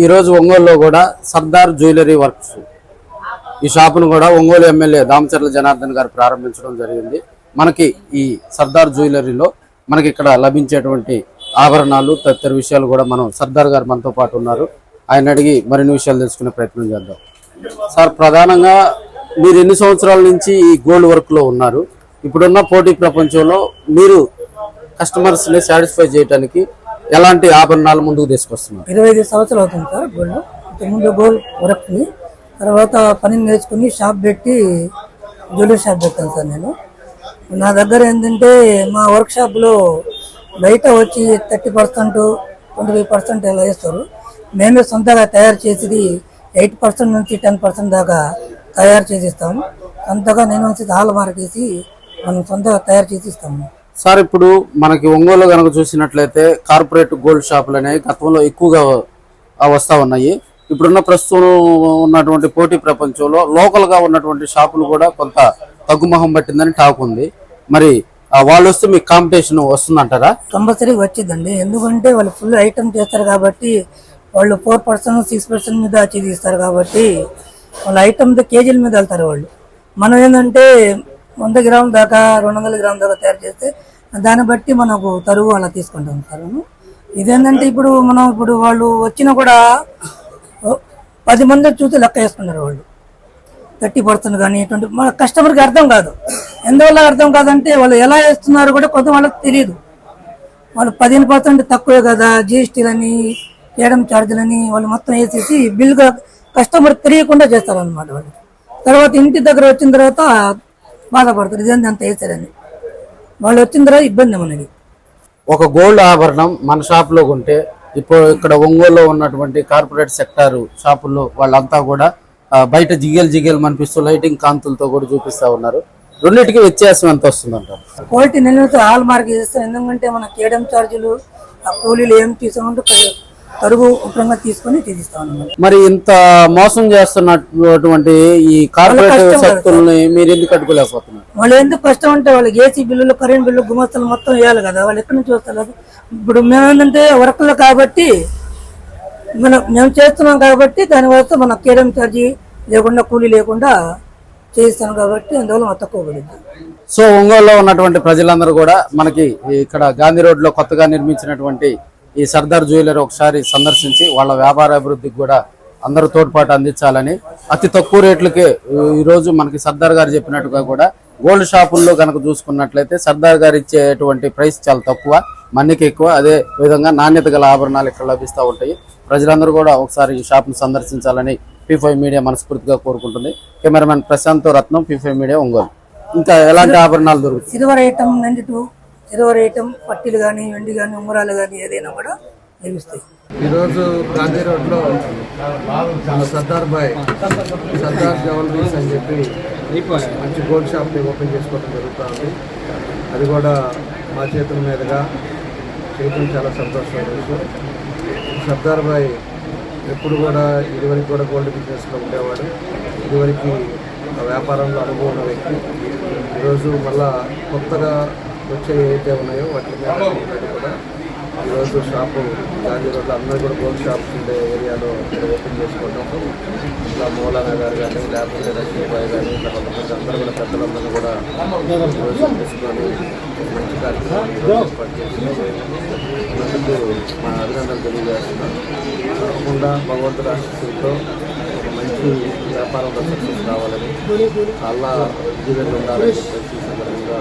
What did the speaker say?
ఈరోజు ఒంగోలులో కూడా సర్దార్ జ్యువెలరీ వర్క్స్ ఈ షాపును కూడా ఒంగోలు ఎమ్మెల్యే దామచర్ల జనార్దన్ గారు ప్రారంభించడం జరిగింది. మనకి ఈ సర్దార్ జ్యువెలరీలో మనకి ఇక్కడ లభించేటువంటి ఆభరణాలు తదితర విషయాలు కూడా మనం సర్దార్ గారు మనతో పాటు ఉన్నారు. ఆయన అడిగి మరిన్ని విషయాలు తెలుసుకునే ప్రయత్నం చేద్దాం. సార్, ప్రధానంగా మీరు ఎన్ని సంవత్సరాల నుంచి ఈ గోల్డ్ వర్క్ లో ఉన్నారు? ఇప్పుడున్న పోటీ ప్రపంచంలో మీరు కస్టమర్స్ ని సాటిస్ఫై చేయడానికి ఎలాంటి ఆభరణాలు ముందుకు తీసుకొస్తున్నారు? 25 సంవత్సరాలు అవుతుంది సార్ గోల్డ్. ముందు గోల్డ్ వర్క్ తర్వాత పని నేర్చుకుని షాప్ పెట్టి జ్యువెలరీ షాప్ పెట్టాను సార్. నేను నా దగ్గర ఏంటంటే మా వర్క్ షాప్లో బయట వచ్చి 30%, 25% ఇలా వేస్తారు. మేమే సొంతగా తయారు చేసి 8% నుంచి 10% దాకా తయారు చేసి ఇస్తాము. సొంతగా నేను హాల్ మార్క్ వేసి మనం సొంతగా తయారు చేసి ఇస్తాము. సార్, ఇప్పుడు మనకి ఒంగోలు కనుక చూసినట్లయితే కార్పొరేట్ గోల్డ్ షాపులు అనేవి గతంలో ఎక్కువగా వస్తూ ఉన్నాయి. ఇప్పుడున్న ప్రస్తుతం ఉన్నటువంటి పోటీ ప్రపంచంలో లోకల్ గా ఉన్నటువంటి షాపులు కూడా కొంత తగ్గుముఖం పట్టిందని టాక్ ఉంది. మరి వాళ్ళు వస్తే మీకు కాంపిటీషన్ వస్తుందంటారా? కంపల్సరీ వచ్చిందండి. ఎందుకంటే వాళ్ళు ఫుల్ ఐటమ్ చేస్తారు కాబట్టి వాళ్ళు 4%, 6% మీద చేసి ఇస్తారు కాబట్టి వాళ్ళ ఐటమ్ కేజీల మీద వెళ్తారు వాళ్ళు. మనం ఏంటంటే 100 గ్రాముల దాకా 200 గ్రాముల దాకా తయారు చేస్తే దాన్ని బట్టి మనకు తరుగు అలా తీసుకుంటాం సార్. ఇదేంటంటే ఇప్పుడు వాళ్ళు వచ్చినా కూడా 10 మంది చూసి లెక్క వేసుకున్నారు. వాళ్ళు 30% కానీ 20, మన కస్టమర్కి అర్థం కాదు. ఎందువల్ల అర్థం కాదంటే వాళ్ళు ఎలా వేస్తున్నారు కూడా కొంత వాళ్ళకి తెలియదు. వాళ్ళు 15% తక్కువే కదా, జిఎస్టీలని, ఏడం ఛార్జీలని వాళ్ళు మొత్తం వేసేసి బిల్గా కస్టమర్ తెలియకుండా చేస్తారనమాట. వాళ్ళు తర్వాత ఇంటి దగ్గర వచ్చిన తర్వాత బాధపడతారు, ఇదేంటి అంత వేసారని. వాళ్ళు వచ్చిన తర్వాత ఇబ్బంది మనకి. ఒక గోల్డ్ ఆభరణం మన షాప్ లో కొంటే ఇప్పుడు ఇక్కడ ఒంగోలులో ఉన్నటువంటి కార్పొరేట్ సెక్టార్ షాపుల్లో వాళ్ళంతా కూడా బయట జిగేలు అనిపిస్తూ లైటింగ్ కాంతులతో కూడా చూపిస్తా ఉన్నారు. రెండింటికి వ్యత్యాసం ఎంత వస్తుందంటారు? క్వాలిటీ నిలబెడుతూ హాల్ మార్క్ చేస్తాం. ఎందుకంటే మన కేడం ఛార్జీలు, ఆ కూలీలు ఏం తీసుకుంటే తరుగు ఉపరంగా తీసుకొని తీసిస్తాం. మరి ఇంత మోసం చేస్తున్నటువంటి ఈ కార్పొరేట్ శక్తుల్ని మీరు ఎందుకు కట్టుకోలేకపోతున్నారు? వాళ్ళు ఎందుకు కష్టం అంటే వాళ్ళకి ఏసీ బిల్లులు, కరెంట్ బిల్లు, గుమస్తలు మొత్తం వేయాలి కదా. వాళ్ళు ఎక్కడి నుంచి వస్తారు? ఇప్పుడు మేమేంటంటే వర్క్లు కాబట్టి మేము చేస్తున్నాం కాబట్టి దానివల్ల మన కేడం ఛార్జీ లేకుండా, కూలీ లేకుండా చేయిస్తాం కాబట్టి అందువల్ల తక్కువ పడింది. సో ఒంగోలులో ఉన్నటువంటి ప్రజలందరూ కూడా మనకి ఇక్కడ గాంధీ రోడ్ లో కొత్తగా నిర్మించినటువంటి ఈ సర్దార్ జ్యువెలరీ ఒకసారి సందర్శించి వాళ్ళ వ్యాపార అభివృద్ధికి కూడా అందరూ తోడ్పాటు అందించాలని, అతి తక్కువ రేట్లకే ఈరోజు మనకి సర్దార్ గారు చెప్పినట్టుగా కూడా గోల్డ్ షాపుల్లో కనుక చూసుకున్నట్లయితే సర్దార్ గారు ఇచ్చేటువంటి ప్రైస్ చాలా తక్కువ, మన్నికి ఎక్కువ. అదే విధంగా నాణ్యత గల ఆభరణాలు ఇక్కడ లభిస్తూ ఉంటాయి. ప్రజలందరూ కూడా ఒకసారి ఈ షాప్ను సందర్శించాలని P5 మీడియా మనస్ఫూర్తిగా కోరుకుంటుంది. కెమెరామెన్ ప్రశాంత్ రత్నం, P5 మీడియా, ఒంగోలు. ఇంకా ఎలాంటి ఆభరణాలు దొరుకుతాయి? సిల్వర్ ఐటమ్, సిల్వర్ ఐటమ్, పట్టీలు కానీ, వెండి కానీ, ఉంగరాలు కానీ ఏదైనా కూడా లభిస్తాయి. ఈరోజు గాంధీ రోడ్లో సర్దార్ జ్యువెలరీస్ అని చెప్పి మంచి గోల్డ్ షాప్ని ఓపెన్ చేసుకోవడం జరుగుతుంది. అది కూడా మా చేతుల మీదుగా చేయడం చాలా సంతోషమైన విషయం. సర్దార్ భాయ్ ఎప్పుడు కూడా ఇదివరకు కూడా గోల్డ్ బిజినెస్లో ఉండేవాడు. ఇదివరకు వ్యాపారంలో అనుభవం ఉన్న వ్యక్తి. ఈరోజు మళ్ళా కొత్తగా వచ్చే ఏవైతే ఉన్నాయో వాటి మీద కూడా ఈరోజు షాపు గాంధీ రోడ్లో అందరూ కూడా గోల్డ్ షాప్స్ ఉండే ఏరియాలో ఓపెన్ చేసుకోవడం. ఇట్లా మౌలానా గారు కానీ, లేకపోతే రషీద్ భాయ్ కానీ, ఇట్లా కొంతమంది అందరూ కూడా పెద్దలందరూ కూడా ఈరోజు తీసుకొని మంచి కార్యక్రమం ఏర్పాటు చేసి అందుకు మా అభినందనలు తెలియజేస్తున్నాను. తప్పకుండా భగవంతుడి ఆశీస్సులతో ఒక మంచి వ్యాపారంలో సక్సెస్ రావాలని, అలా జీవితంలో ఉండాలని చెప్పేసి సందర్భంగా